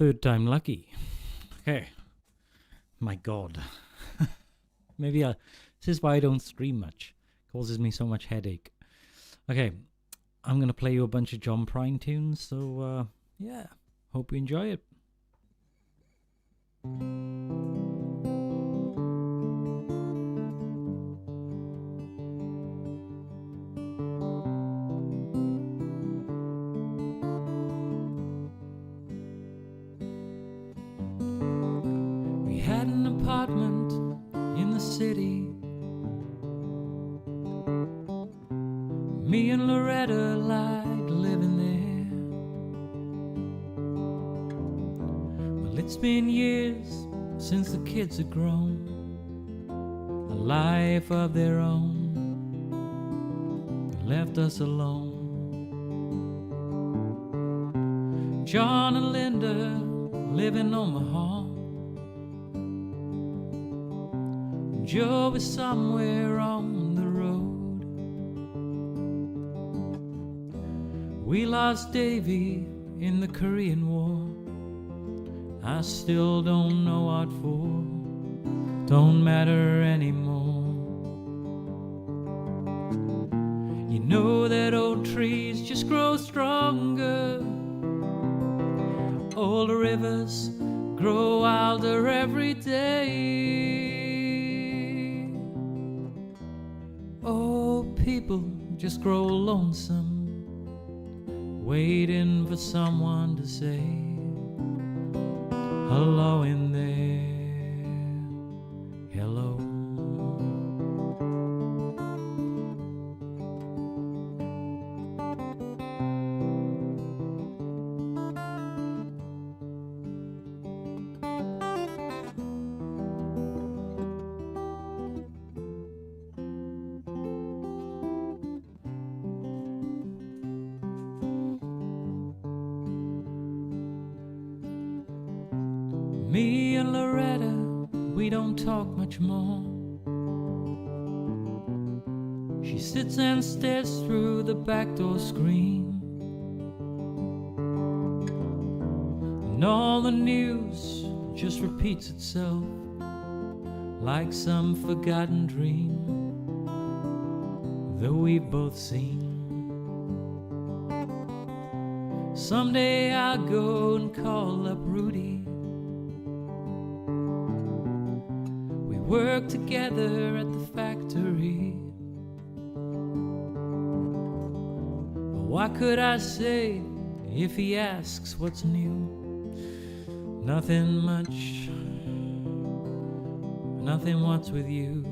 Third time lucky. Okay. My God. Maybe this is why I don't stream much. Causes me so much headache. Okay. I'm going to play you a bunch of John Prine tunes. So, yeah. Hope you enjoy it. We had an apartment in the city. Me and Loretta liked living there. Well, it's been years since the kids had grown a life of their own, left us alone. John and Linda live in Omaha. Joe is somewhere on the road. We lost Davy in the Korean War. I still don't know what for. Don't matter anymore. You know that old trees just grow stronger. Old rivers grow wilder every day. Oh, people just grow lonesome, waiting for someone to say hello in there. Hello. Me and Loretta, we don't talk much more. She sits and stares through the back door screen, and all the news just repeats itself like some forgotten dream that we've both seen. Someday I'll go and call up Rudy. Work together at the factory. But what could I say if he asks what's new? Nothing much. Nothing, what's with you?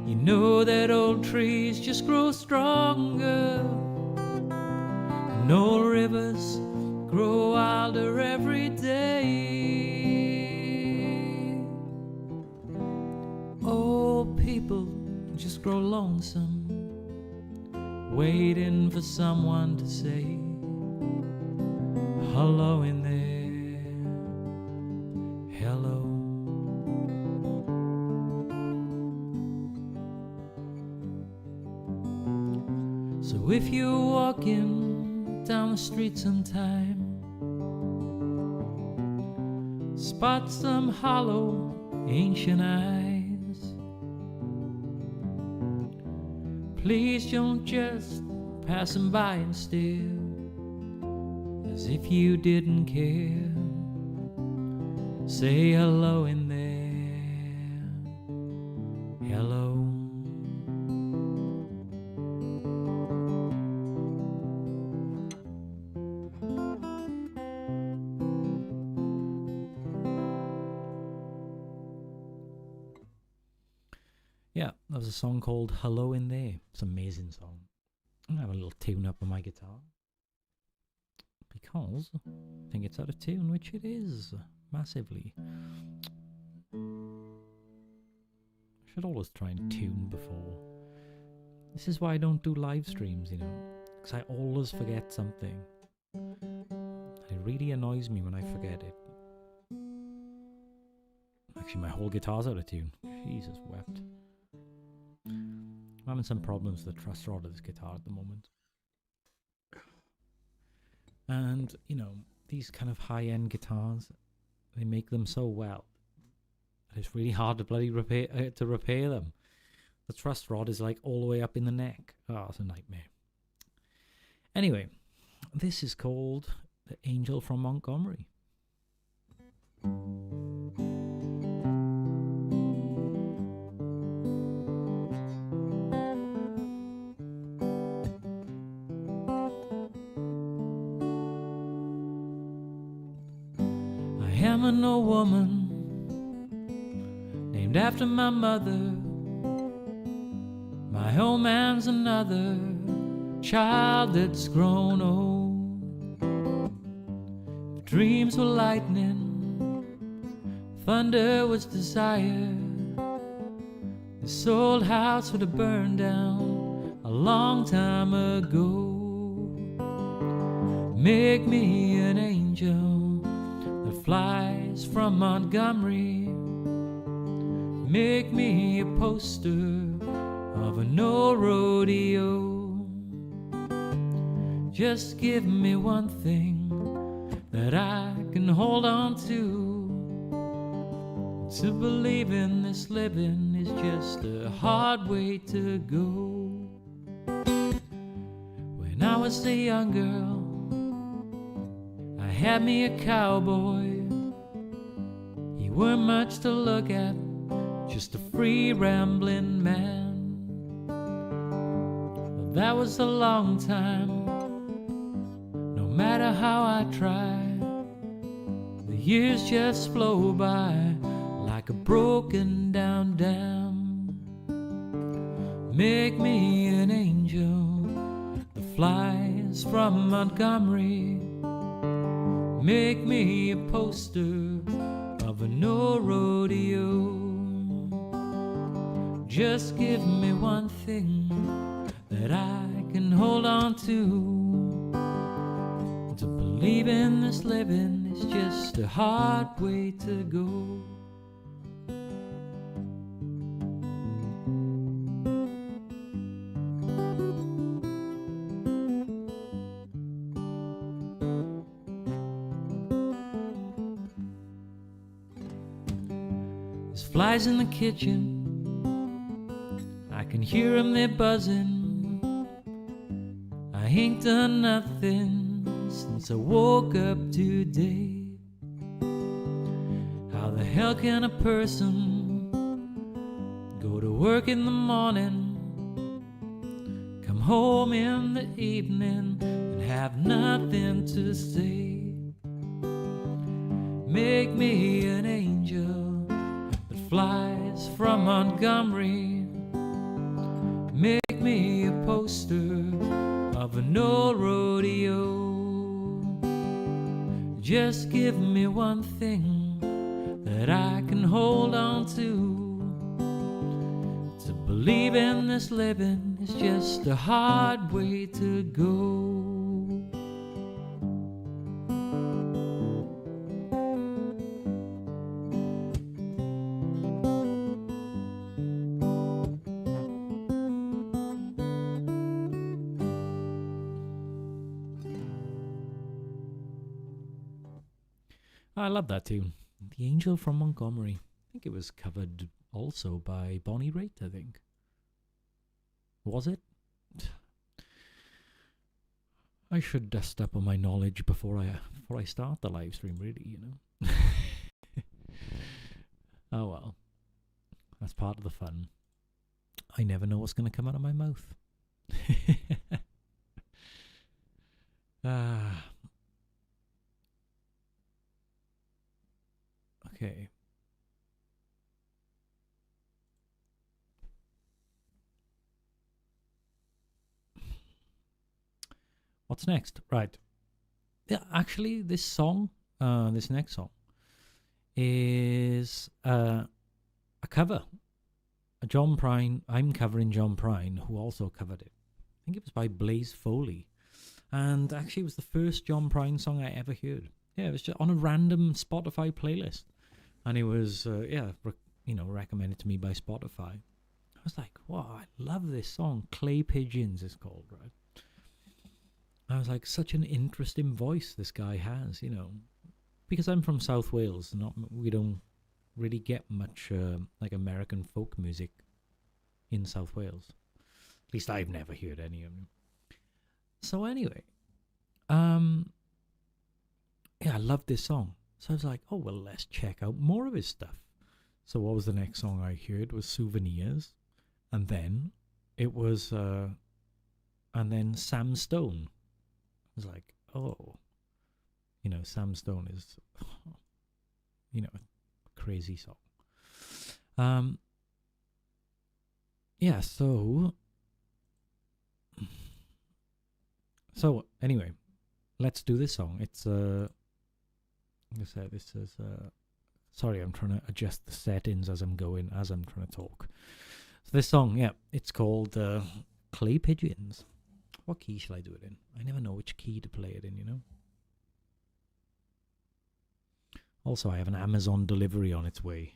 You know that old trees just grow stronger, and old rivers grow wilder every day. People just grow lonesome, waiting for someone to say hello in there. Hello. So if you're walking down the street sometime, spot some hollow ancient eyes, please don't just pass them by and stare as if you didn't care. Say hello in there. Hello. Yeah, that was a song called Hello in There. It's an amazing song. I have a little tune up on my guitar because I think it's out of tune, which it is massively. I should always try and tune before. This is why I don't do live streams, you know, because I always forget something. It really annoys me when I forget it. Actually, my whole guitar's out of tune. Jesus wept. I'm having some problems with the truss rod of this guitar at the moment. And, these kind of high-end guitars, they make them so well. It's really hard to bloody repair them. The truss rod is like all the way up in the neck. Oh, it's a nightmare. Anyway, this is called The Angel from Montgomery. I am an old woman named after my mother. My old man's another child that's grown old. If dreams were lightning, thunder was desire, this old house would have burned down a long time ago. Make me an angel that flies from Montgomery. Make me a poster of an old rodeo. Just give me one thing that I can hold on to. To believe in this living is just a hard way to go. When I was a young girl, I had me a cowboy. He weren't much to look at, just a free rambling man. But that was a long time. No matter how I try, the years just flow by like a broken down dam. Make me an angel that flies from Montgomery. Make me a poster of an old rodeo. Just give me one thing that I can hold on to. To believe in this living is just a hard way to go. There's flies in the kitchen, I can hear them, they're buzzing. I ain't done nothing since I woke up today. How the hell can a person go to work in the morning, come home in the evening, and have nothing to say? Make me an angel that flies from Montgomery. Make me a poster of an old rodeo. Just give me one thing that I can hold on to. To believe in this living is just a hard way to go. I love that tune. The Angel from Montgomery. I think it was covered also by Bonnie Raitt, I think. Was it? I should dust up on my knowledge before I start the live stream, really, Oh well. That's part of the fun. I never know what's going to come out of my mouth. Okay. What's next? Right. Yeah, actually, this next song, is a cover. John Prine. I'm covering John Prine, who also covered it. I think it was by Blaze Foley. And actually, it was the first John Prine song I ever heard. Yeah, it was just on a random Spotify playlist. And it was, recommended to me by Spotify. I was like, wow, I love this song. Clay Pigeons is called, right? I was like, such an interesting voice this guy has, you know, because I'm from South Wales. We don't really get much like American folk music in South Wales. At least I've never heard any of them. So anyway, yeah, I loved this song. So I was like, oh well, let's check out more of his stuff. So what was the next song I heard was Souvenirs, and then it was and then Sam Stone. I was like, oh, you know, Sam Stone is, you know, a crazy song. Yeah, so anyway, let's do this song. It's like I said, this is sorry, I'm trying to adjust the settings as I'm trying to talk. So this song, yeah, it's called Clay Pigeons. What key shall I do it in? I never know which key to play it in, you know. Also, I have an Amazon delivery on its way,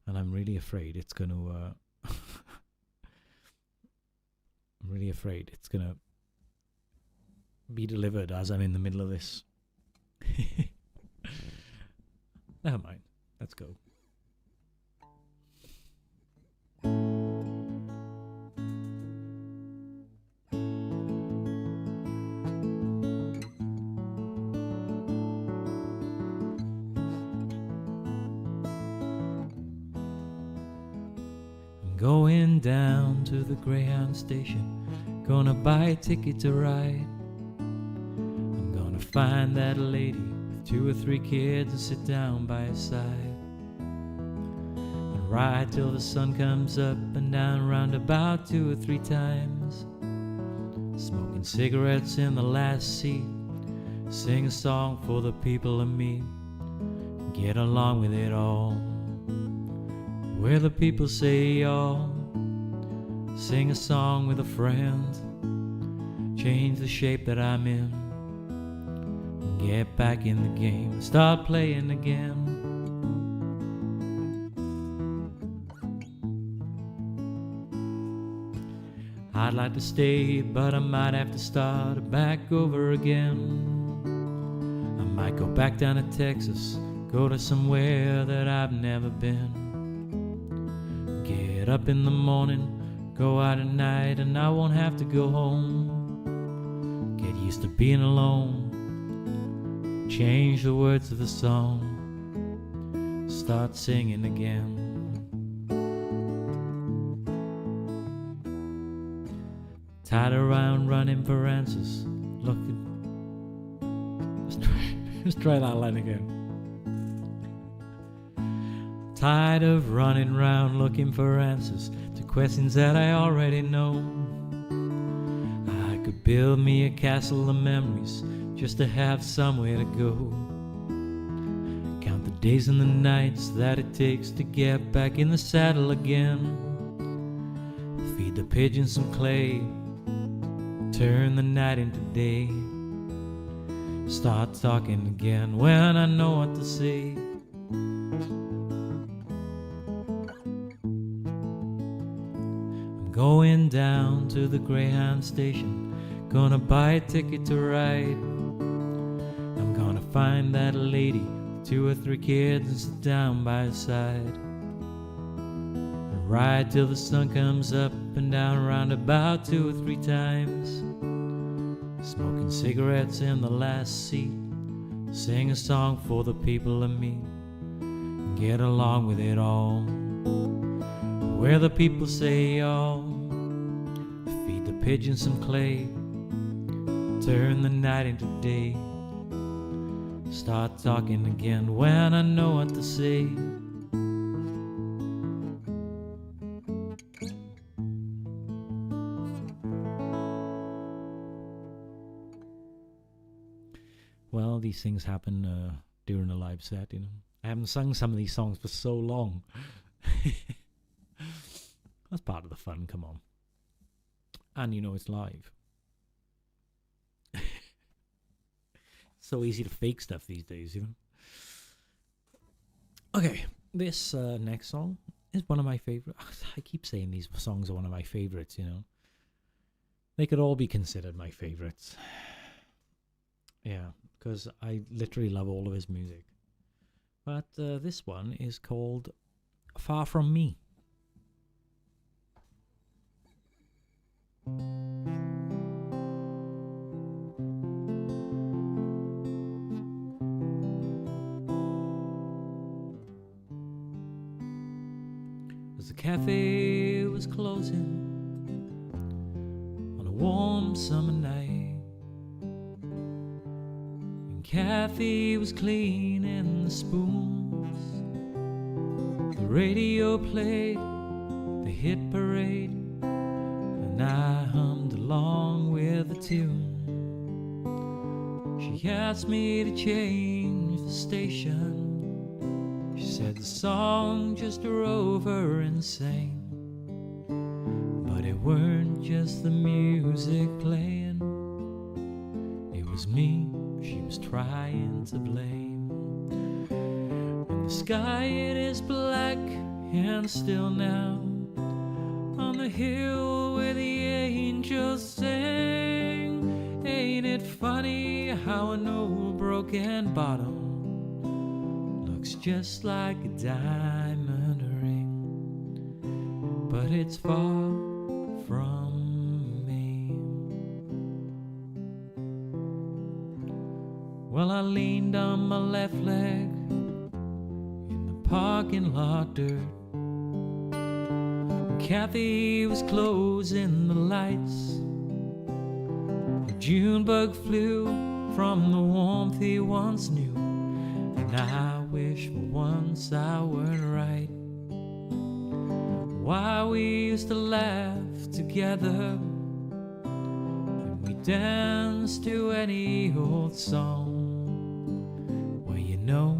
and I'm really afraid it's going to I'm really afraid it's going to be delivered as I'm in the middle of this. Never mind. Let's go. I'm going down to the Greyhound station, gonna buy a ticket to ride. I'm gonna find that lady with 2 or 3 kids and sit down by her side and ride till the sun comes up and down round about 2 or 3 times, smoking cigarettes in the last seat, sing a song for the people and me, get along with it all, where the people say y'all, sing a song with a friend, change the shape that I'm in, get back in the game, start playing again. I'd like to stay, but I might have to start back over again. I might go back down to Texas, go to somewhere that I've never been. Get up in the morning, go out at night, and I won't have to go home. Get used to being alone, change the words of the song, start singing again. Tied around running for answers, let's try that line again. Tired of running round looking for answers to questions that I already know. I could build me a castle of memories just to have somewhere to go. Count the days and the nights that it takes to get back in the saddle again. Feed the pigeons some clay, turn the night into day, start talking again when I know what to say. I'm going down to the Greyhound station, gonna buy a ticket to ride. I'm gonna find that lady with 2 or 3 kids and sit down by her side and ride till the sun comes up and down around about 2 or 3 times, smoking cigarettes in the last seat, sing a song for the people and me, get along with it all, where the people say y'all, feed the pigeons some clay, turn the night into day, start talking again when I know what to say. Well, these things happen during a live set, you know. I haven't sung some of these songs for so long. That's part of the fun, come on. And you know it's live. So easy to fake stuff these days, you know. Okay, this next song is one of my favorite. I keep saying these songs are one of my favorites, you know. They could all be considered my favorites. Yeah, because I literally love all of his music. But this one is called Far From Me. As the cafe was closing on a warm summer night, and Kathy was cleaning the spoons, the radio played the hit parade, and I hummed along with the tune. She asked me to change the station. She said the song just drove her insane. But it weren't just the music playing, it was me she was trying to blame. And the sky, it is black and still now, on the hill where the angels sing. Ain't it funny how an old broken bottom looks just like a diamond ring, but it's far from me. Well, I leaned on my left leg in the parking lot dirt. Kathy was closing the lights. A June bug flew from the warmth he once knew, and I wish for once I weren't right. Why we used to laugh together, and we danced to any old song. Well, you know,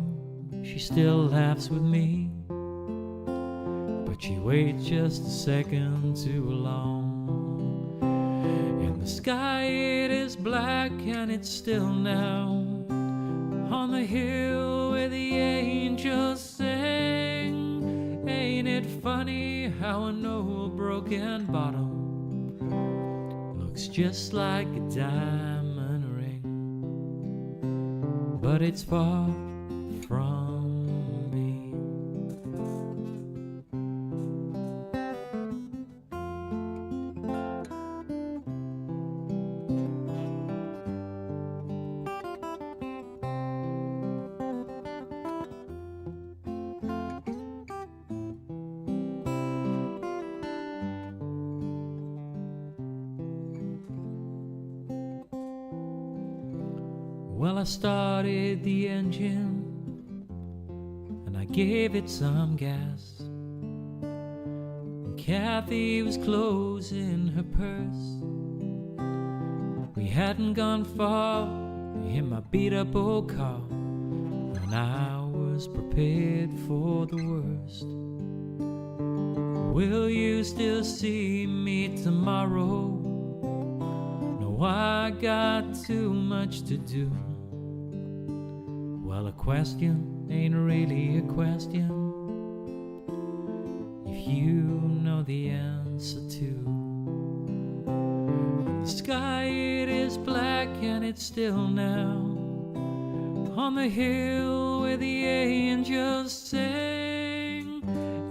she still laughs with me, but she waits just a second too long. And the sky, it is black and it's still now, on the hill where the angels sing. Ain't it funny how an old broken bottom looks just like a diamond ring, but it's far from me. Well, I started the engine and I gave it some gas, and Kathy was closing her purse. We hadn't gone far in my beat up old car, and I was prepared for the worst. Will you still see me tomorrow? No, I got too much to do. Well, a question ain't really a question if you know the answer to. The sky, it is black and it's still now, on the hill where the angels sing.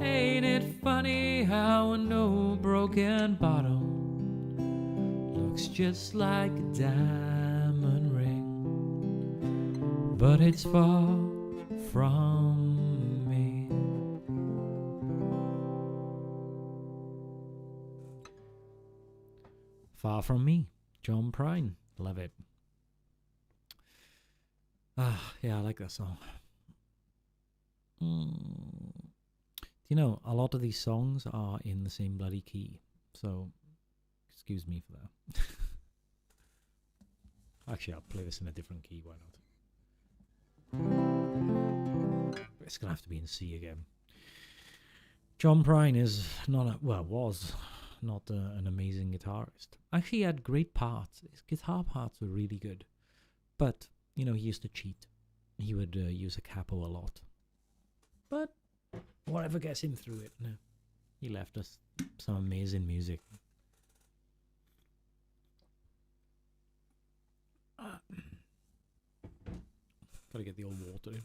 Ain't it funny how an old broken bottle looks just like a diamond ring, but it's far from me. Far From Me, John Prine. Love it. Yeah, I like that song. You know, a lot of these songs are in the same bloody key, so excuse me for that. Actually, I'll play this in a different key, why not? It's gonna have to be in C again. John Prine is was not an amazing guitarist. Actually, he had great parts. His guitar parts were really good, but you know, he used to cheat. He would use a capo a lot, but whatever gets him through it. No, he left us some amazing music. Gotta get the old water in.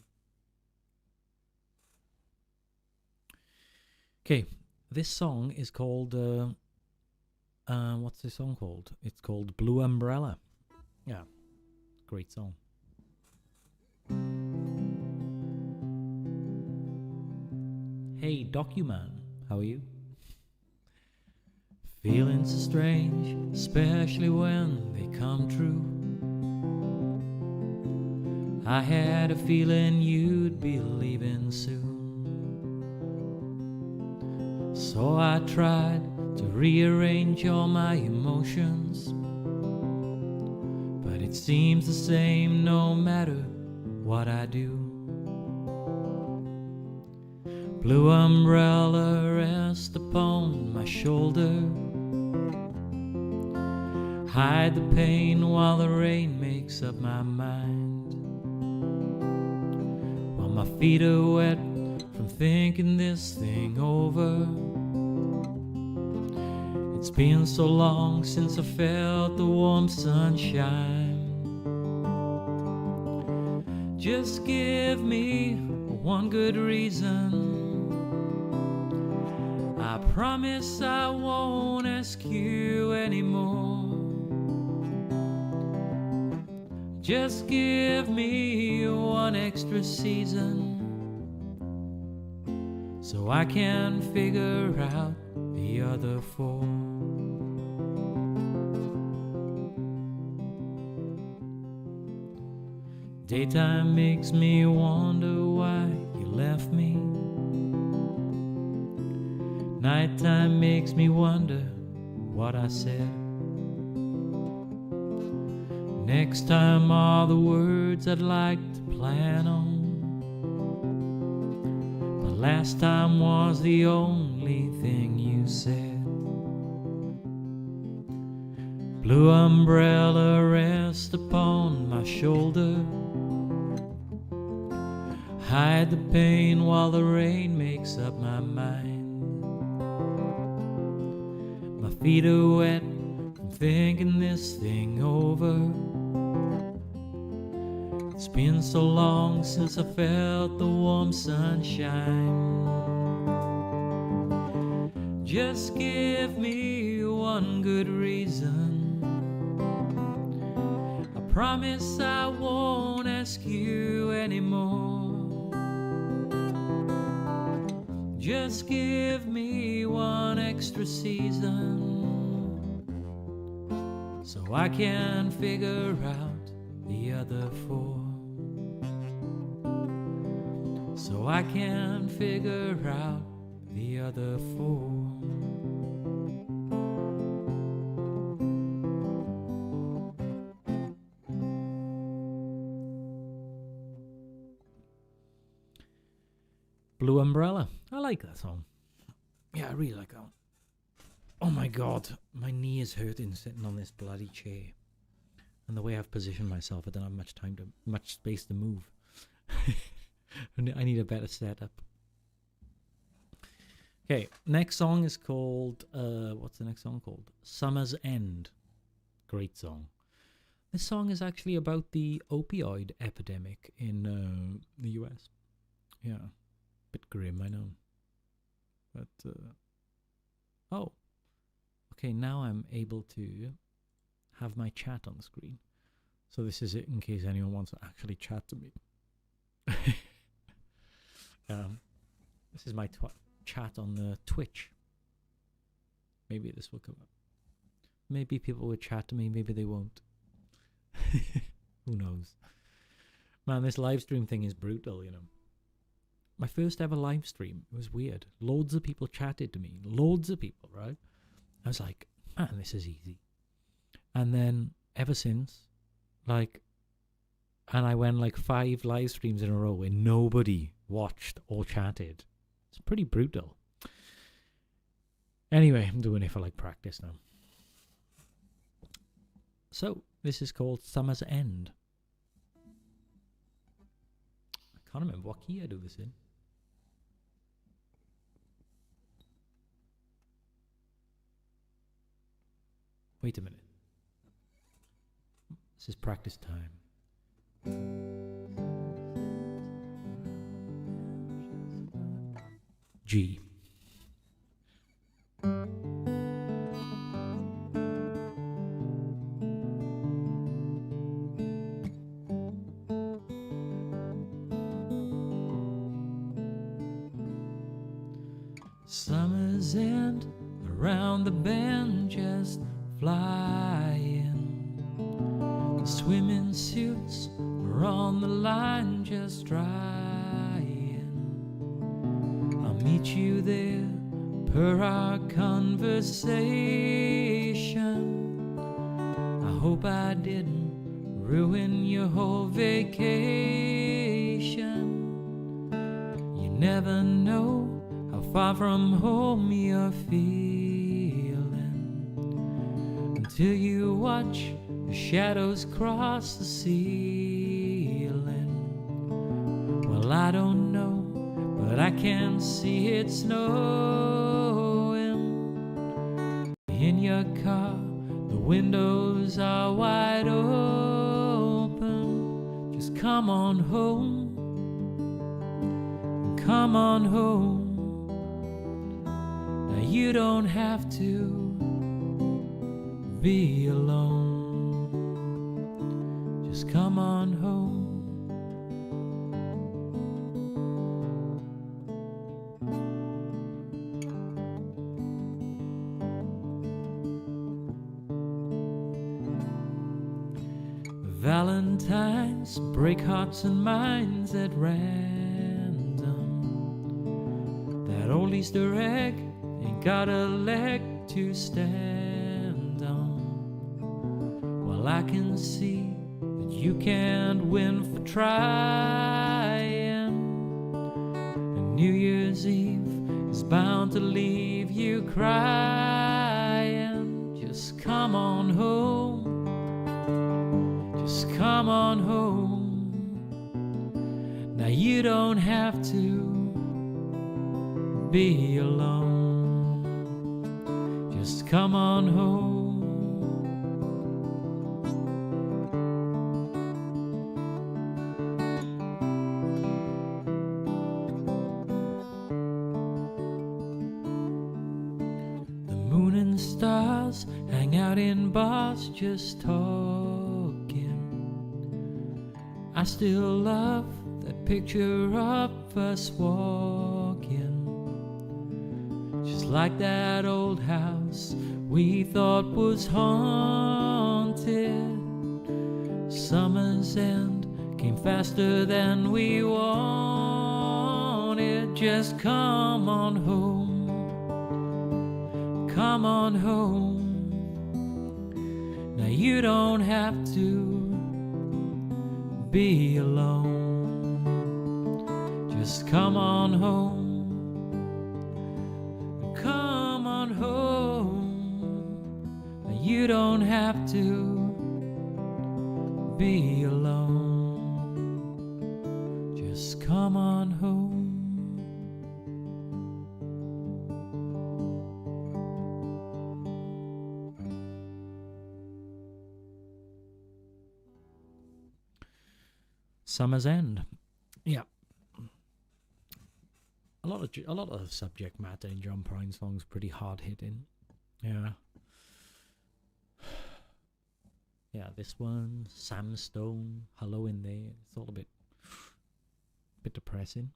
Okay, this song is called, what's this song called? It's called Blue Umbrella. Yeah, great song. Hey, Documan, how are you? Feeling so strange, especially when they come true. I had a feeling you'd be leaving soon. So I tried to rearrange all my emotions, but it seems the same no matter what I do. Blue umbrella rest upon my shoulder, hide the pain while the rain makes up my mind. While my feet are wet from thinking this thing over, it's been so long since I felt the warm sunshine. Just give me one good reason. I promise I won't ask you anymore. Just give me one extra season, so I can figure out the other 4. Daytime makes me wonder why you left me. Nighttime makes me wonder what I said. Next time are the words I'd like to plan on, but last time was the only thing you said. Blue umbrella rest upon my shoulder, hide the pain while the rain makes up my mind. My feet are wet from thinking this thing over. It's been so long since I felt the warm sunshine. Just give me one good reason. I promise I won't ask you anymore. Just give me one extra season, so I can figure out the other 4. So I can figure out the other 4. Blue Umbrella. I like that song. Yeah, I really like that one. Oh my god, my knee is hurting sitting on this bloody chair. And the way I've positioned myself, I don't have much space to move. I need a better setup. Okay, next song is called, what's the next song called? Summer's End. Great song. This song is actually about the opioid epidemic in the US. Yeah, bit grim, I know. But, oh, okay, now I'm able to have my chat on the screen. So this is it in case anyone wants to actually chat to me. This is my chat on the Twitch. Maybe this will come up. Maybe people will chat to me, maybe they won't. Who knows? Man, this live stream thing is brutal, you know. My first ever live stream, it was weird. Loads of people chatted to me. Loads of people, right? I was like, man, this is easy. And then ever since, like, and I went like 5 live streams in a row and nobody watched or chatted. It's pretty brutal. Anyway, I'm doing it for like practice now. So, this is called Summer's End. I can't remember what key I do this in. Wait a minute. This is practice time. G. Summer's end, around the bend, just flying. The swimming suits are on the line, just drying. I'll meet you there per our conversation. I hope I didn't ruin your whole vacation. You never know how far from home you're feeling until you watch the shadows cross the ceiling. Well, I don't know, but I can see it snowing. In your car, the windows are wide open. Just come on home, come on home. Now you don't have to be alone. Just come on home. Valentines break hearts and minds at random. That old Easter egg ain't got a leg to stand on. Well, I can see that you can't win for trying. And New Year's Eve is bound to leave you crying. Just come on home. Just come on home. Now you don't have to be alone. Just come on home. The moon and stars hang out in bars just talking. I still love that picture of us walking, just like that old house we thought was haunted. Summer's end came faster than we wanted. Just come on home, come on home. Now you don't have to be alone. Just come on home, come on home. Now you don't have to be alone. Just come on home. Summer's End. Yeah. A lot of subject matter in John Prine's songs pretty hard hitting. Yeah. Yeah, this one, Sam Stone, Hello in There. It's all a bit depressing,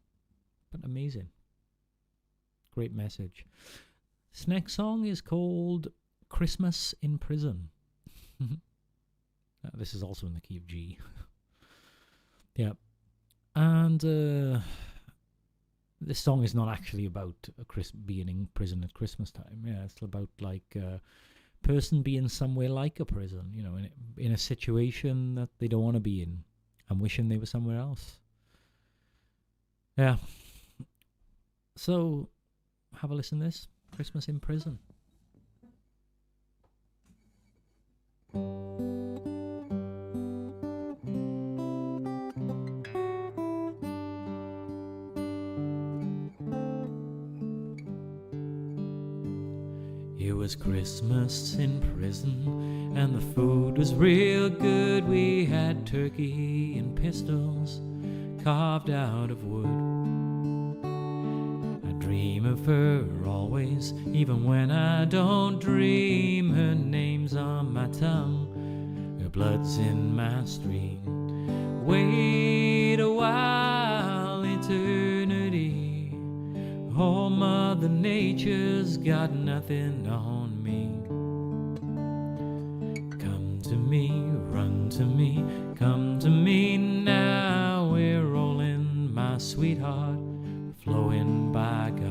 but amazing. Great message. This next song is called Christmas in Prison. This is also in the key of G. Yeah, and this song is not actually about being in prison at Christmas time. Yeah, it's about like a person being somewhere like a prison, you know, in a situation that they don't want to be in and wishing they were somewhere else. Yeah. So, have a listen to this. Christmas in Prison. It was Christmas in prison, and the food was real good. We had turkey and pistols carved out of wood. I dream of her always, even when I don't dream. Her name's on my tongue, her blood's in my stream. Wait a while, eternity. Oh, Mother Nature's got nothing on me. Come to me, run to me, come to me now. We're rolling, my sweetheart, flowing by God.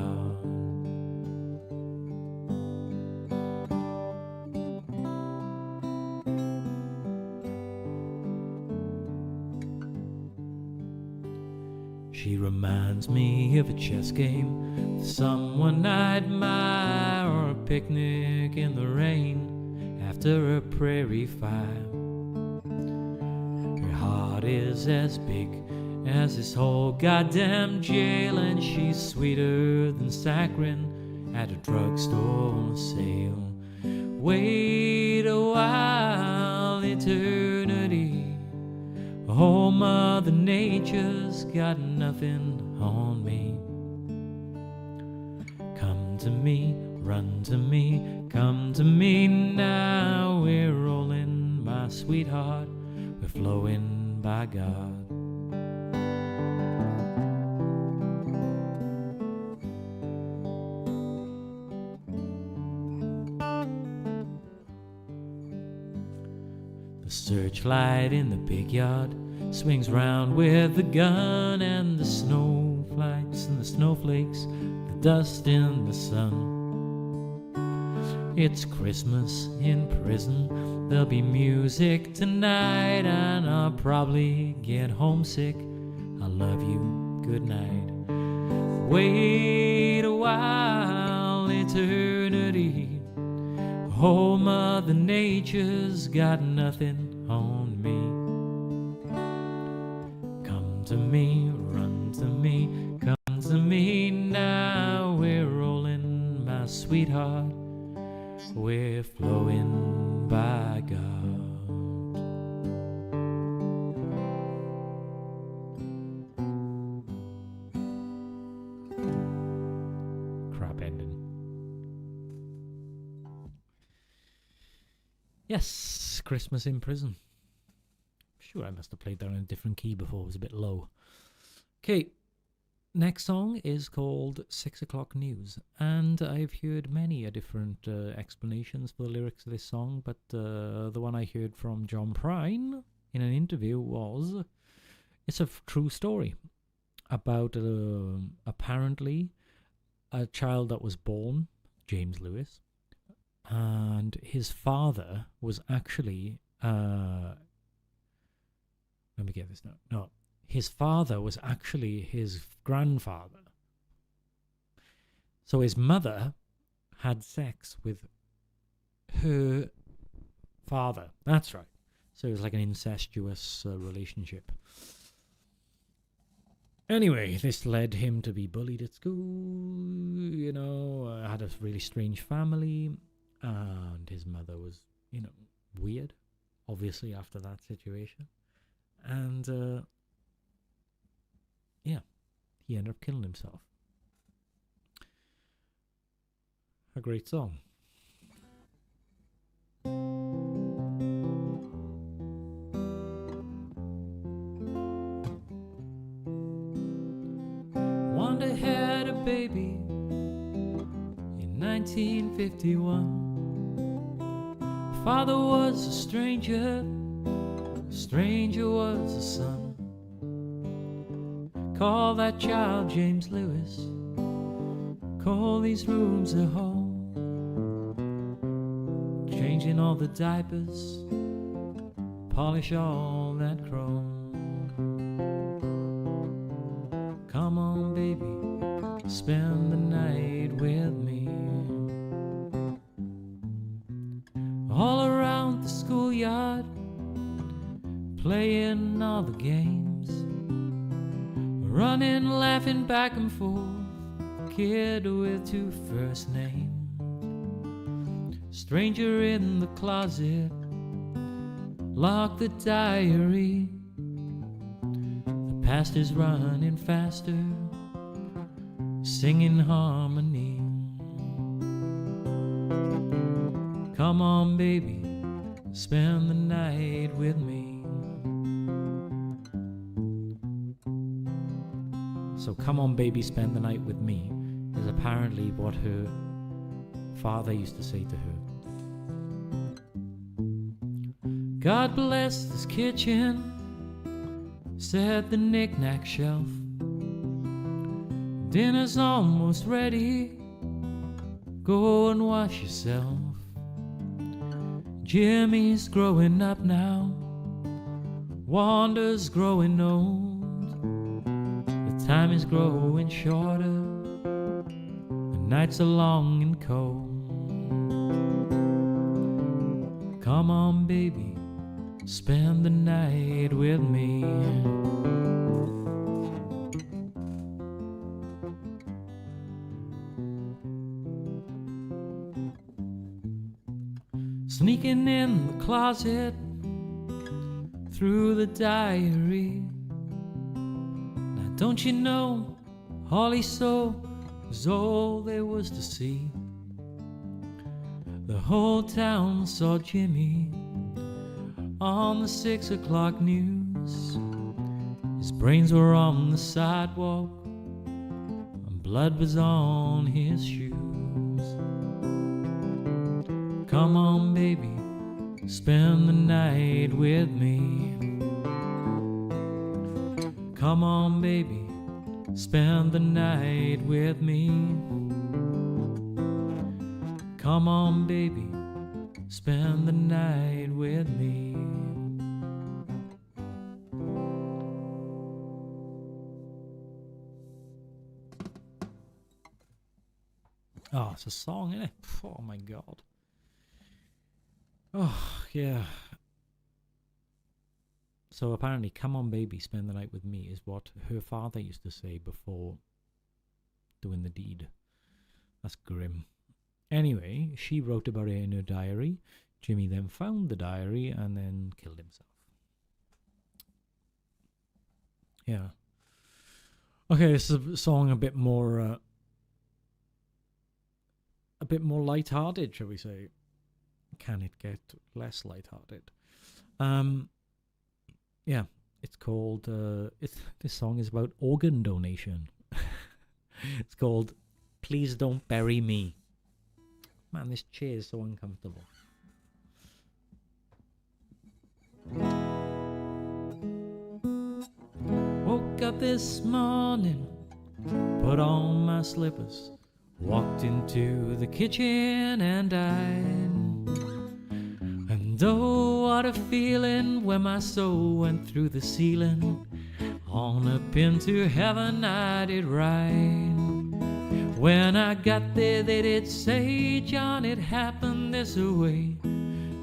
She reminds me of a chess game with someone I admire, or a picnic in the rain after a prairie fire. Her heart is as big as this whole goddamn jail, and she's sweeter than saccharin at a drugstore sale. Wait a while, eternity. Oh, Mother Nature's got nothing on me. Come to me, run to me, come to me now. We're rolling, my sweetheart, we're flowing by God. The searchlight in the big yard swings round with the gun, and the snowflakes and the snowflakes, the dust in the sun. It's Christmas in prison, there'll be music tonight, and I'll probably get homesick. I love you, good night. Wait a while, eternity. Oh, Mother Nature's got nothing on me. Come to me, run to me, come to me now. We're rolling, my sweetheart, we're flowing by God. Crap ending. Yes, Christmas in Prison. Sure, I must have played that in a different key before. It was a bit low. Okay, next song is called 6 O'Clock News, and I've heard many different explanations for the lyrics of this song, but the one I heard from John Prine in an interview was, it's a true story about apparently a child that was born, James Lewis, and his father was actually let me get this now. No, his father was actually his grandfather. So his mother had sex with her father. That's right. So it was like an incestuous relationship. Anyway, this led him to be bullied at school, you know, had a really strange family, and his mother was, you know, weird, obviously, after that situation. And, yeah, he ended up killing himself. A great song. Wanda had a baby in 1951. Father was a stranger was a son. Call that child James Lewis. Call these rooms a home. Changing all the diapers, polish all that chrome. Come on, baby, spend the night with me. All around the schoolyard, playing all the games, running, laughing back and forth, kid with two first names. Stranger in the closet, lock the diary. The past is running faster, sing in harmony. Come on, baby, spend the night with me. So come on, baby, spend the night with me is apparently what her father used to say to her. God bless this kitchen, said the knick-knack shelf. Dinner's almost ready, go and wash yourself. Jimmy's growing up now, Wanda's growing old. The time is growing shorter, the nights are long and cold. Come on, baby, spend the night with me. Sneaking in the closet, through the diary. Now don't you know, Holly so was all there was to see. The whole town saw Jimmy on the 6 o'clock news. His brains were on the sidewalk and blood was on his shoes. Come on, baby, spend the night with me. Come on, baby, spend the night with me. Come on, baby, spend the night with me. Oh, it's a song, isn't it? Oh my God. Oh, yeah. So apparently, come on, baby, spend the night with me is what her father used to say before doing the deed. That's grim. Anyway, she wrote about it in her diary. Jimmy then found the diary and then killed himself. Yeah. Okay, this is a song a bit more light-hearted, shall we say? Can it get less light-hearted? Yeah, it's called. This song is about organ donation. It's called "Please Don't Bury Me." Man, this chair is so uncomfortable. Woke up this morning, put on my slippers, walked into the kitchen and oh, what a feeling when my soul went through the ceiling. On up into heaven I did ride. When I got there they did say, John, it happened this way.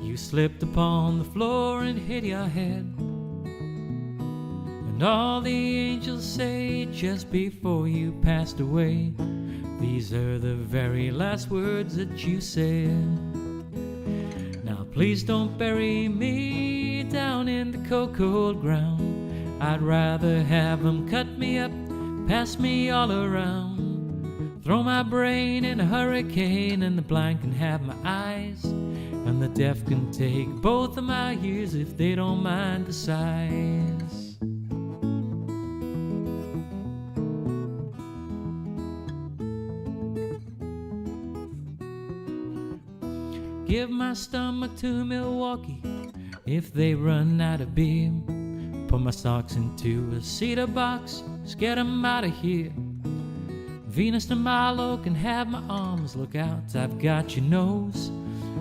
You slipped upon the floor and hit your head. And all the angels say just before you passed away, these are the very last words that you said. Now please don't bury me down in the cold ground. I'd rather have them cut me up, pass me all around, throw my brain in a hurricane, and the blind can have my eyes, and the deaf can take both of my ears if they don't mind the size. Give my stomach to Milwaukee if they run out of beer. Put my socks into a cedar box, just get 'em out of here. Venus de Milo can have my arms, look out, I've got your nose.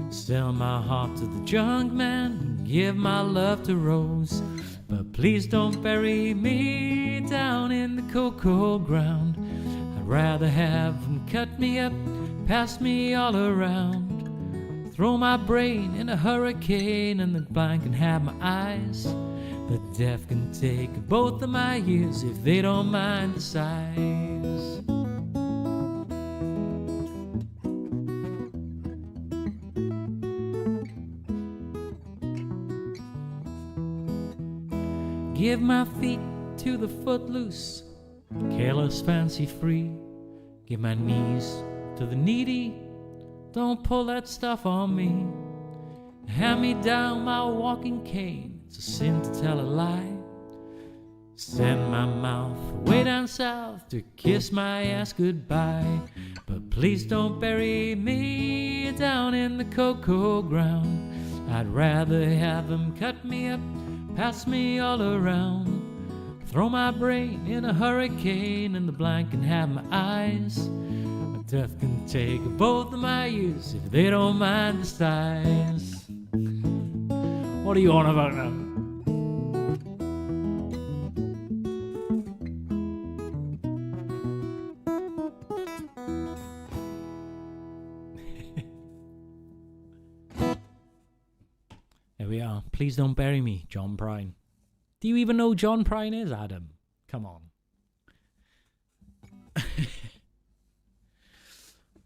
Sell my heart to the junk man, give my love to Rose. But please don't bury me down in the cold ground. I'd rather have them cut me up, pass me all around, throw my brain in a hurricane, and the blind can have my eyes, the deaf can take both of my ears if they don't mind the size. Give my feet to the footloose, careless, fancy free. Give my knees to the needy, don't pull that stuff on me. Hand me down my walking cane, it's a sin to tell a lie. Send my mouth way down south to kiss my ass goodbye. But please don't bury me down in the cocoa ground. I'd rather have them cut me up, pass me all around. Throw my brain in a hurricane and the blank can have my eyes. Death can take both of my ears if they don't mind the size. What are you on about now? There we are. Please don't bury me, John Prine. Do you even know who John Prine is, Adam? Come on.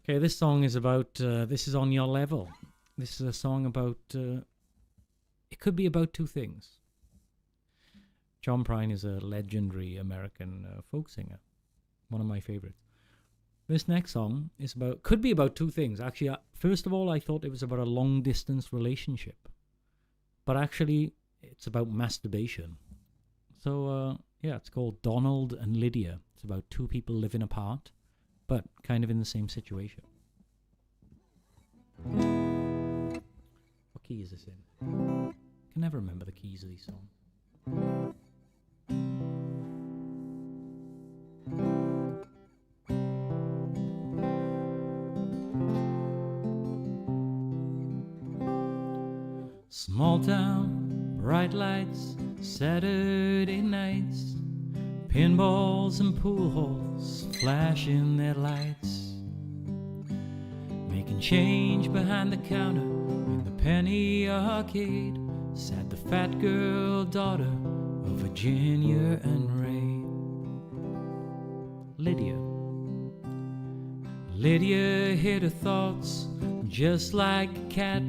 Okay, this song is about, this is On Your Level. This is a song about, it could be about two things. John Prine is a legendary American folk singer. One of my favorites. This next song is about, could be about two things. Actually, first of all, I thought it was about a long distance relationship. But actually, it's about masturbation. So, yeah, it's called Donald and Lydia. It's about two people living apart, but kind of in the same situation. What key is this in? I can never remember the keys of these songs. Small town, bright lights, Saturday nights, pinballs and pool halls flashing their lights, making change behind the counter in the penny arcade sat the fat girl daughter of Virginia and Ray. Lydia hid her thoughts just like a cat.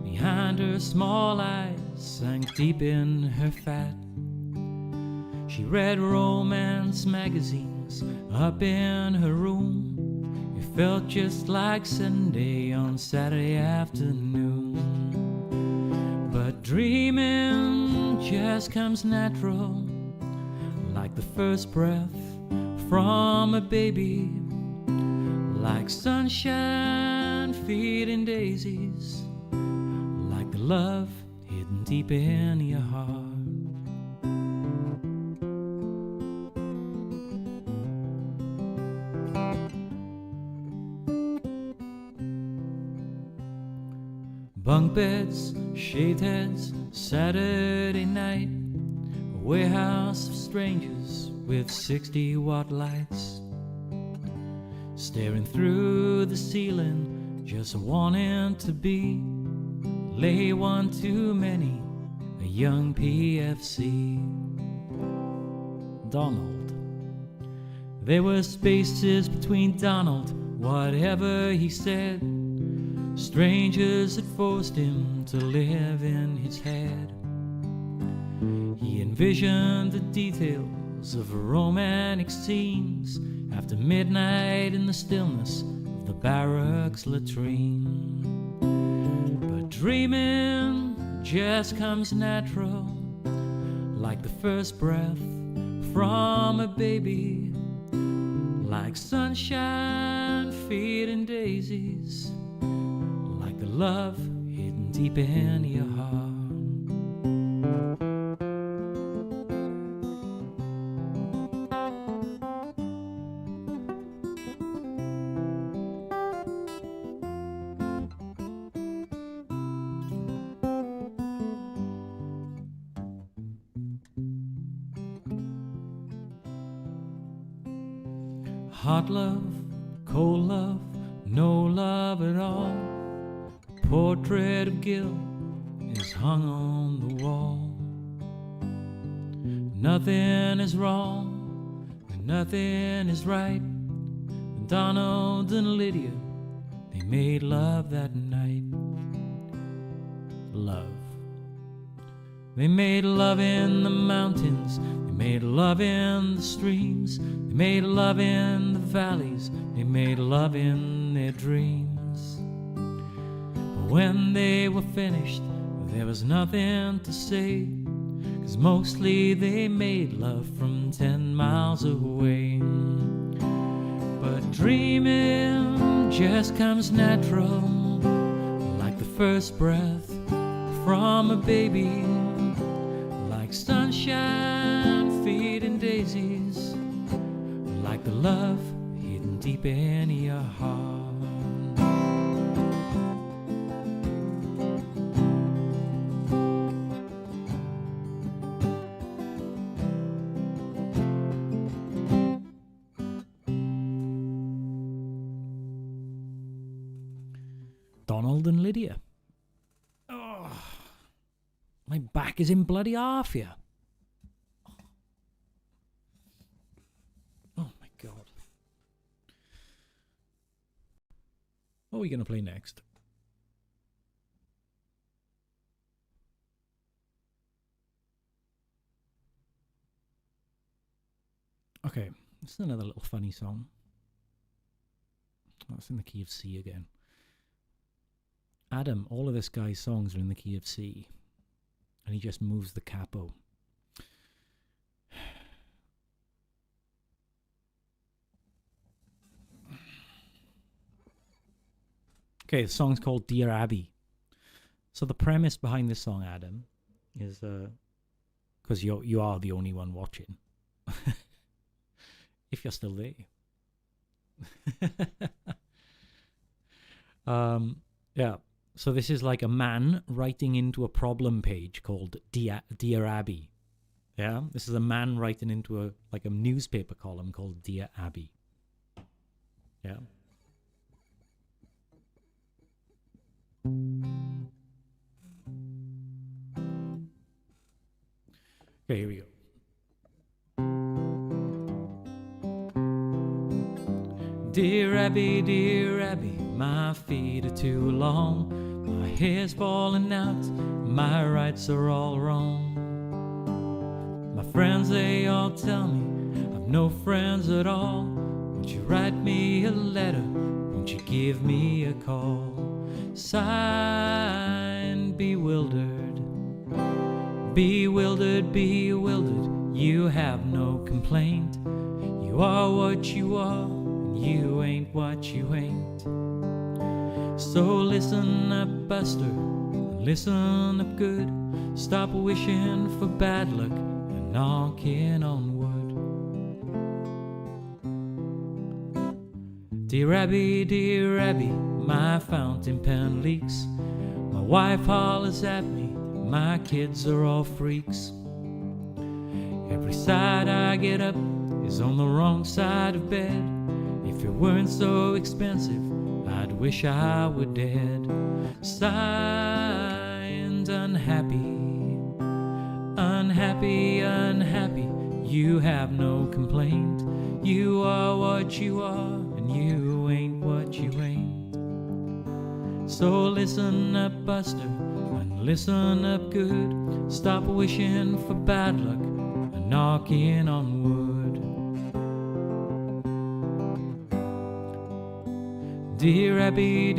Behind her small eyes sank deep in her fat. She read romance magazines up in her room. It felt just like Sunday on Saturday afternoon. But dreaming just comes natural, like the first breath from a baby, like sunshine feeding daisies, like the love hidden deep in your heart. Bunk beds, shaved heads, Saturday night, a warehouse of strangers with 60-watt lights, staring through the ceiling, just wanting to be, lay one too many, a young PFC. Donald. There were spaces between Donald, whatever he said. Strangers had forced him to live in his head. He envisioned the details of romantic scenes after midnight in the stillness of the barracks latrine. But dreaming just comes natural, like the first breath from a baby, like sunshine feeding daisies, like the love hidden deep in your heart. Hot love, cold love, no love at all. A portrait of Gil is hung on the wall. Nothing is wrong and nothing is right. And Donald and Lydia, they made love that night. Love. They made love in the mountains. They made love love in the streams, they made love in the valleys, they made love in their dreams. But when they were finished, there was nothing to say, 'cause mostly they made love from 10 miles away. But dreaming just comes natural, like the first breath from a baby, like sunshine feeding daisies, like the love hidden deep in your heart. Donald and Lydia. Oh, my back is in bloody half here. Oh my God. What are we going to play next? Okay, this is another little funny song. That's in the key of C again. Adam, all of this guy's songs are in the key of C, and he just moves the capo. Okay, the song's called Dear Abby. So the premise behind this song, Adam, is because you are the only one watching. If you're still there. Yeah. So this is like a man writing into a problem page called Dear Abby. Yeah, this is a man writing into a newspaper column called Dear Abby. Yeah. Okay, here we go. Dear Abby, my feet are too long. My hair's falling out, my rights are all wrong. My friends, they all tell me I've no friends at all. Won't you write me a letter? Won't you give me a call? Signed, Bewildered. Bewildered, you have no complaint. You are what you are, and you ain't what you ain't. So listen up, Buster, and listen up good. Stop wishing for bad luck and knocking on wood. Dear Abby, my fountain pen leaks. My wife hollers at me, my kids are all freaks. Every side I get up is on the wrong side of bed. If it weren't so expensive, I'd wish I were dead. Signed, unhappy. You have no complaint. You are what you are, and you ain't what you ain't. So listen up, Buster, and listen up good. Stop wishing for bad luck and knocking on wood. Dear Abby,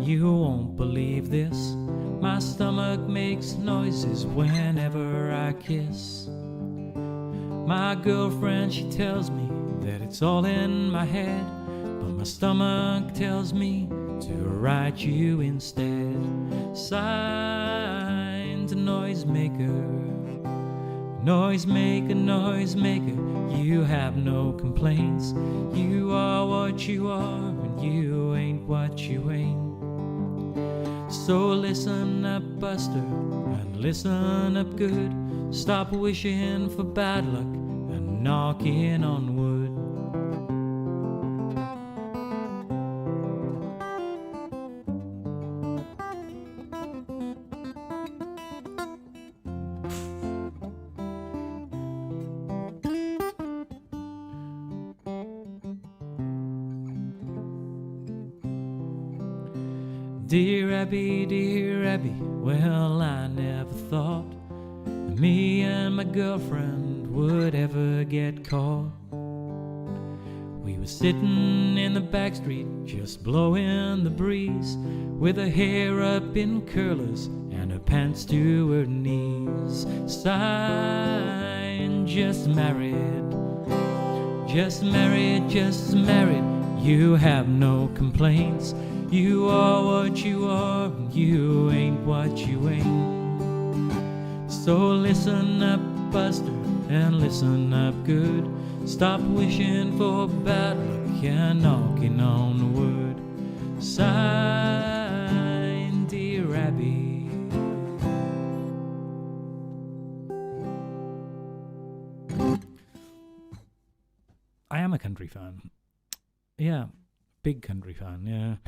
you won't believe this. My stomach makes noises whenever I kiss. My girlfriend, she tells me that it's all in my head, but my stomach tells me to write you instead. Signed, Noisemaker. Noisemaker, you have no complaints. You are what you are, and you ain't what you ain't. So listen up, Buster, and listen up good. Stop wishing for bad luck and knocking on wood. Dear Abby, well, I never thought me and my girlfriend would ever get caught. We were sitting in the back street, just blowing the breeze, with her hair up in curlers and her pants to her knees, sighing, just married, just married, just married. You have no complaints. You are what you are, you ain't what you ain't. So listen up, Buster, and listen up good. Stop wishing for bad luck and knocking on the wood. Signed, Dear Abby. I am a country fan. Yeah, big country fan, yeah.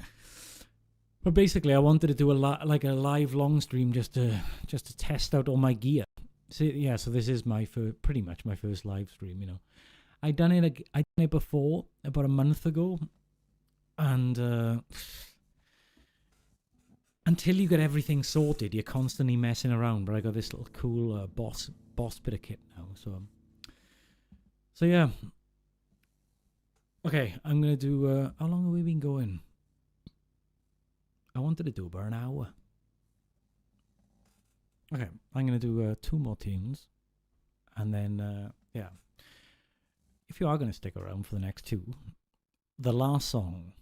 But basically, I wanted to do a live long stream just to test out all my gear. So yeah, so this is pretty much my first live stream. You know, I done it before about a month ago, and until you get everything sorted, you're constantly messing around. But I got this little cool boss bit of kit now. So yeah. Okay, I'm gonna do. How long have we been going? I wanted to do about an hour. Okay, I'm going to do 2 more tunes. And then, yeah. If you are going to stick around for the next 2, the last song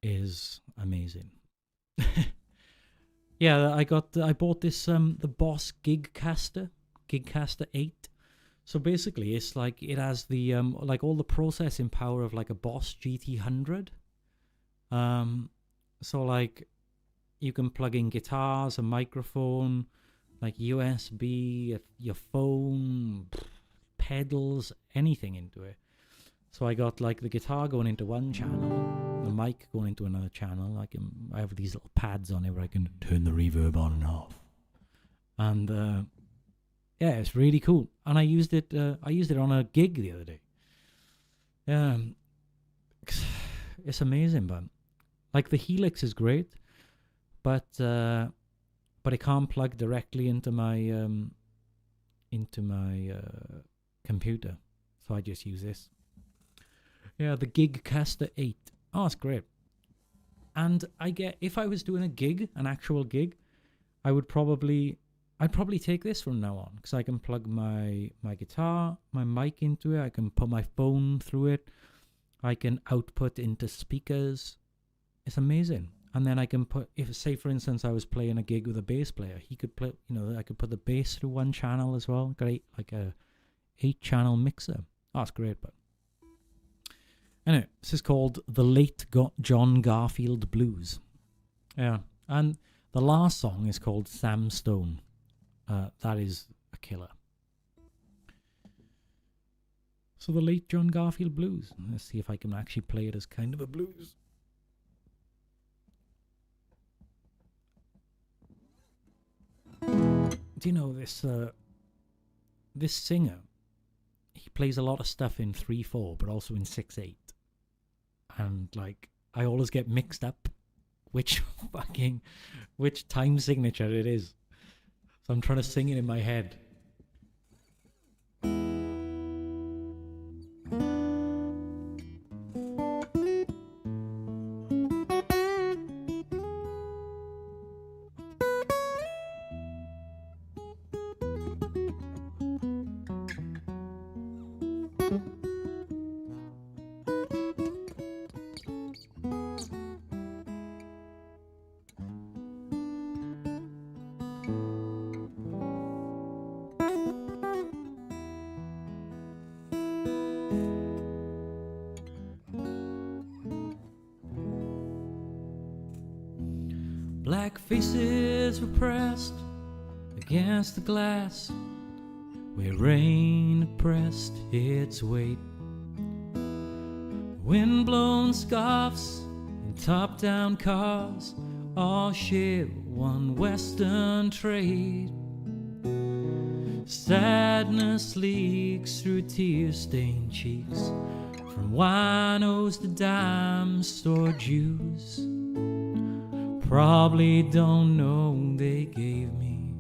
is amazing. Yeah, I bought this, the Boss Gigcaster 8. So basically, it's like, it has the, like all the processing power of like a Boss GT100. So like, you can plug in guitars, a microphone, like USB, your phone, pedals, anything into it. So I got like the guitar going into one channel, the mic going into another channel. I have these little pads on it where I can turn the reverb on and off. And yeah, it's really cool. And I used it on a gig the other day. It's amazing, but like the Helix is great. But it can't plug directly into my computer, so I just use this. Yeah, the Gigcaster 8. Oh, it's great. And if I was doing a gig, an actual gig, I'd probably take this from now on, because I can plug my guitar, my mic into it. I can put my phone through it. I can output into speakers. It's amazing. And then I can put, say for instance, I was playing a gig with a bass player, he could play, I could put the bass through one channel as well. Got like a 8-channel mixer. Oh, it's great. But anyway, this is called The Late John Garfield Blues. Yeah. And the last song is called Sam Stone. That is a killer. So The Late John Garfield Blues. Let's see if I can actually play it as kind of a blues. Do you know this singer? He plays a lot of stuff in 3/4, but also in 6/8. And like, I always get mixed up which time signature it is. So I'm trying to sing it in my head. Black faces were pressed against the glass, where rain pressed its weight. Wind-blown scarfs and top-down cars all share one western trade. Sadness leaks through tear-stained cheeks, from winos to dime store Jews. Probably don't know they gave me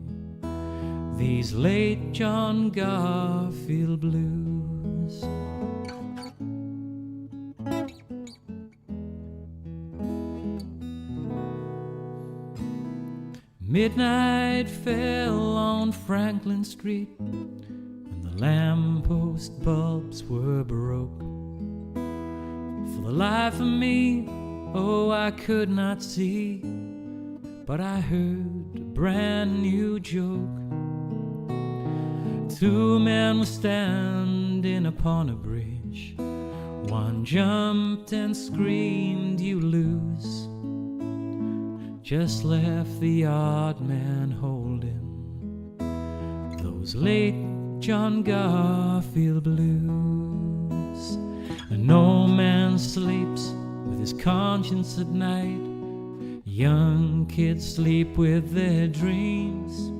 these late John Garfield blues. Midnight fell on Franklin Street, and the lamppost bulbs were broke. For the life of me, oh, I could not see, but I heard a brand new joke. Two men were standing upon a bridge. One jumped and screamed, "You lose." Just left the odd man holding those late John Garfield blues. And no man sleeps with his conscience at night. Young kids sleep with their dreams,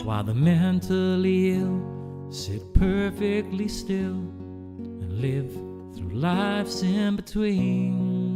while the mentally ill sit perfectly still and live through life's in between.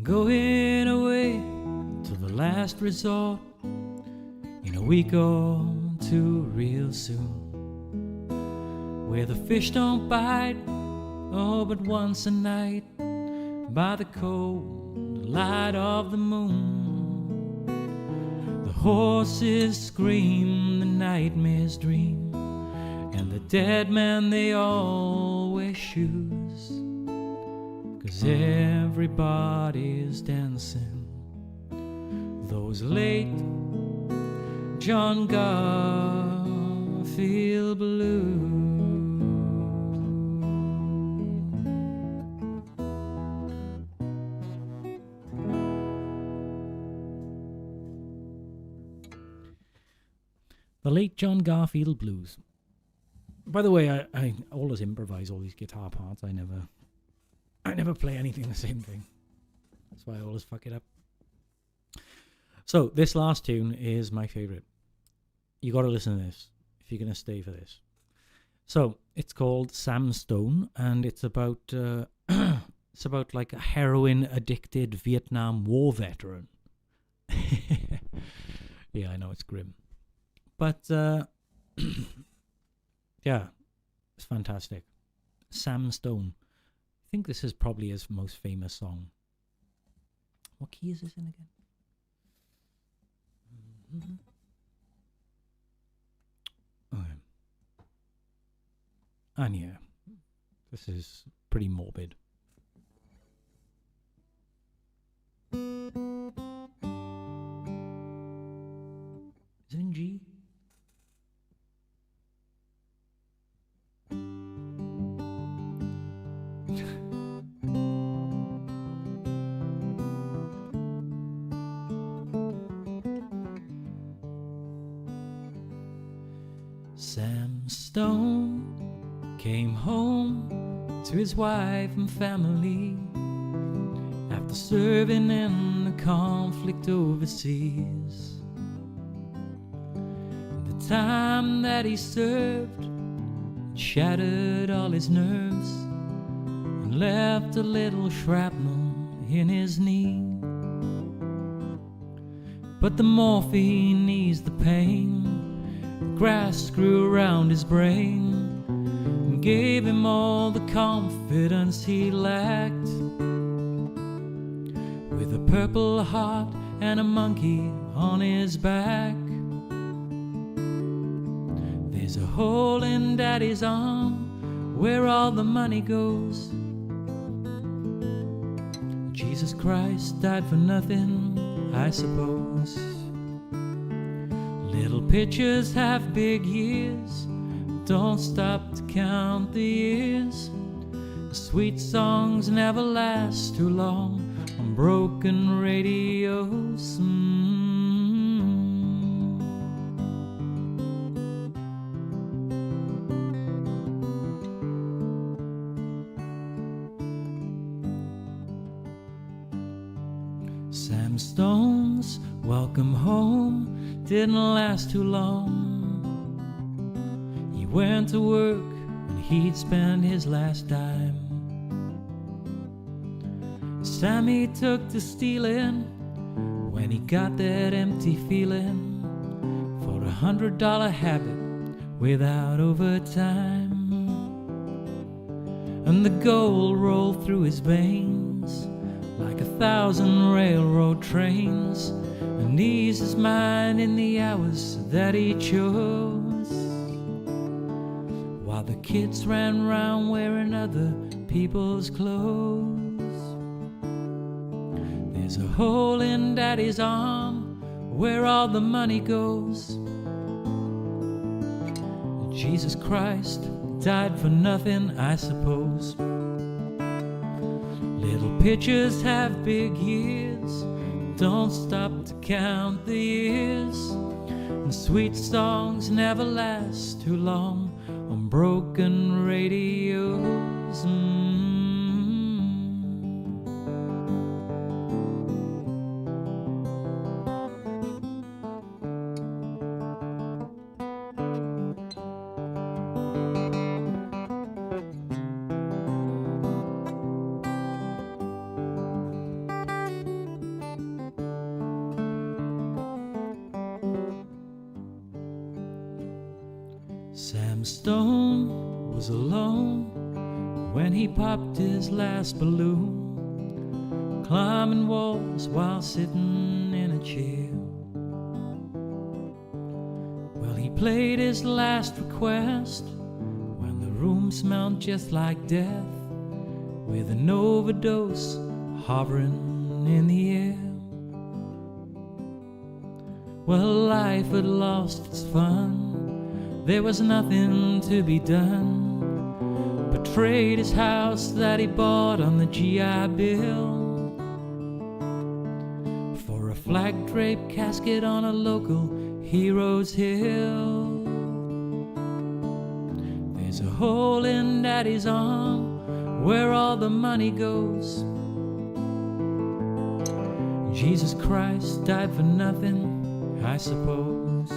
Going away to the last resort in a week or two real soon, where the fish don't bite, oh, but once a night by the cold light of the moon. The horses scream, the nightmares dream, and the dead men, they all wear shoes, 'cause everybody's dancing those late John Garfield blues. The late John Garfield blues. By the way, I always improvise all these guitar parts. I never play anything the same thing. That's why I always fuck it up. So this last tune is my favorite. You got to listen to this if you're going to stay for this. So it's called Sam Stone, and it's about it's about like a heroin addicted Vietnam War veteran. Yeah, I know it's grim, but yeah, it's fantastic. Sam Stone. I think this is probably his most famous song. What key is this in again? Mm-hmm. Okay. And yeah, this is pretty morbid. Is it in G? Sam Stone came home to his wife and family after serving in the conflict overseas. The time that he served shattered all his nerves and left a little shrapnel in his knee. But the morphine eased the pain. Grass grew around his brain and gave him all the confidence he lacked. With a purple heart and a monkey on his back, there's a hole in Daddy's arm where all the money goes. Jesus Christ died for nothing, I suppose. Little pitchers have big years, don't stop to count the years. Sweet songs never last too long on broken radios. Sam Stone's Welcome Home didn't last too long. He went to work when he'd spend his last dime. Sammy took to stealing when he got that empty feeling for $100 habit without overtime. And the gold rolled through his veins like 1,000 railroad trains, and eased his mind in the hours that he chose, while the kids ran round wearing other people's clothes. There's a hole in Daddy's arm where all the money goes. Jesus Christ died for nothing, I suppose. Little pitchers have big years, don't stop to count the years. And sweet songs never last too long on broken radios. Sam Stone was alone when he popped his last balloon, climbing walls while sitting in a chair. Well, he played his last request when the room smelled just like death, with an overdose hovering in the air. Well, life had lost its fun, there was nothing to be done but trade his house that he bought on the GI Bill for a flag-draped casket on a local hero's hill. There's a hole in Daddy's arm where all the money goes. Jesus Christ died for nothing, I suppose.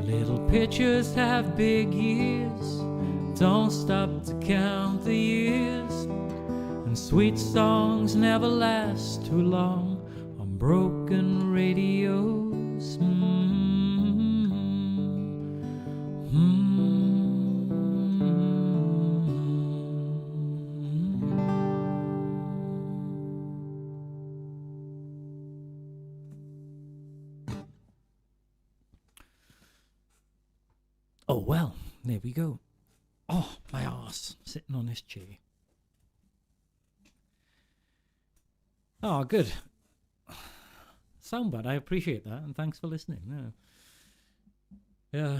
Little pitchers have big years, don't stop to count the years. And sweet songs never last too long on broken radios. Oh, well, there we go. Oh, my arse, sitting on this chair. Oh, good. Sound bad, I appreciate that, and thanks for listening. Yeah.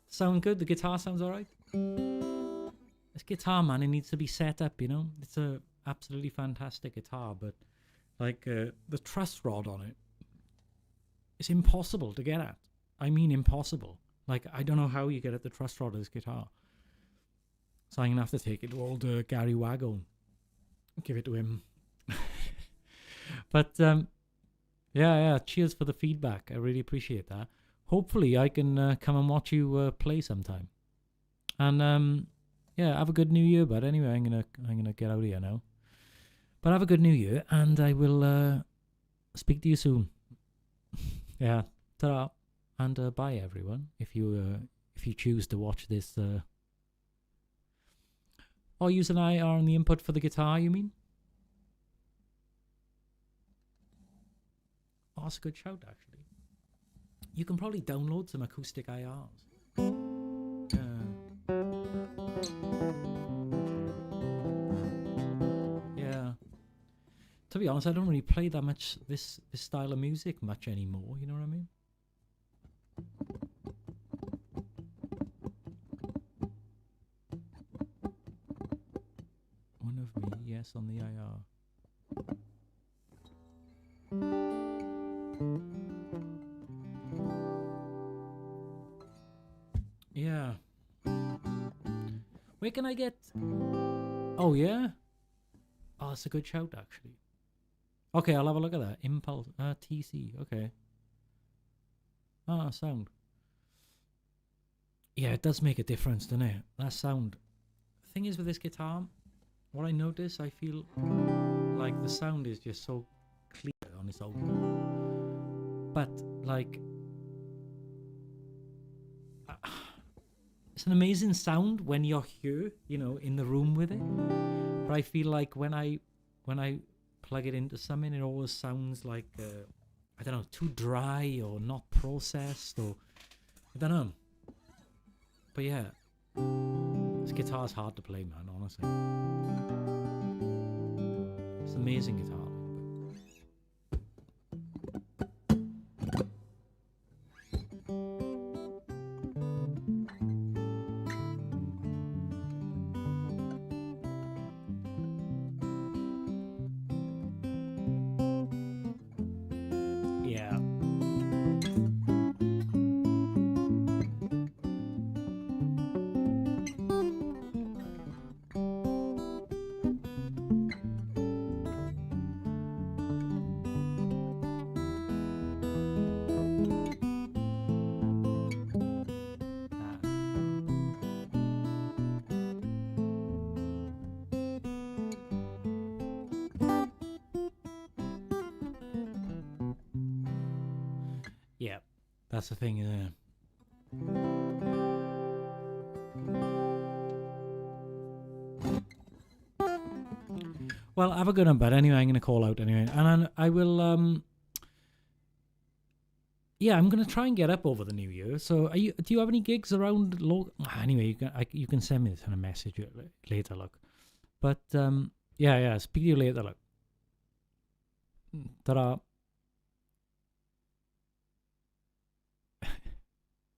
Sound good? The guitar sounds alright? This guitar, man, it needs to be set up, you know? It's a absolutely fantastic guitar, but, like, the truss rod on it, it's impossible to get at. I mean impossible. Like, I don't know how you get at the truss rod of this guitar. So I'm going to have to take it to old Gary Wago and give it to him. But, yeah, cheers for the feedback. I really appreciate that. Hopefully I can come and watch you play sometime. And, yeah, have a good New Year, bud. Anyway, I'm gonna get out of here now. But have a good New Year, and I will speak to you soon. Yeah, ta-ra. And bye, everyone. If you choose to watch this, or use an IR on the input for the guitar, you mean? Oh, that's a good shout, actually. You can probably download some acoustic IRs. Yeah. To be be honest, I don't really play that much this style of music much anymore. You know what I mean? One of me, yes, on the IR. Yeah. Where can I get? Oh yeah. Oh, that's a good shout actually. Okay, I'll have a look at that. Impulse TC. Okay. Ah, sound. Yeah, it does make a difference, doesn't it? That sound. The thing is with this guitar, what I notice, I feel like the sound is just so clear on its own. But like, it's an amazing sound when you're here, you know, in the room with it. But I feel like when I plug it into something, it always sounds like I don't know, too dry or not processed, or I don't know. But yeah, this guitar's hard to play, man, honestly. It's an amazing guitar. Yeah. Yeah, that's the thing, isn't it? Well, have a good one, bud. Anyway, I'm going to call out anyway. And I will, yeah, I'm going to try and get up over the new year. So do you have any gigs around anyway, you can send me this in a message later, look. But, yeah, speak to you later, look. Ta-da.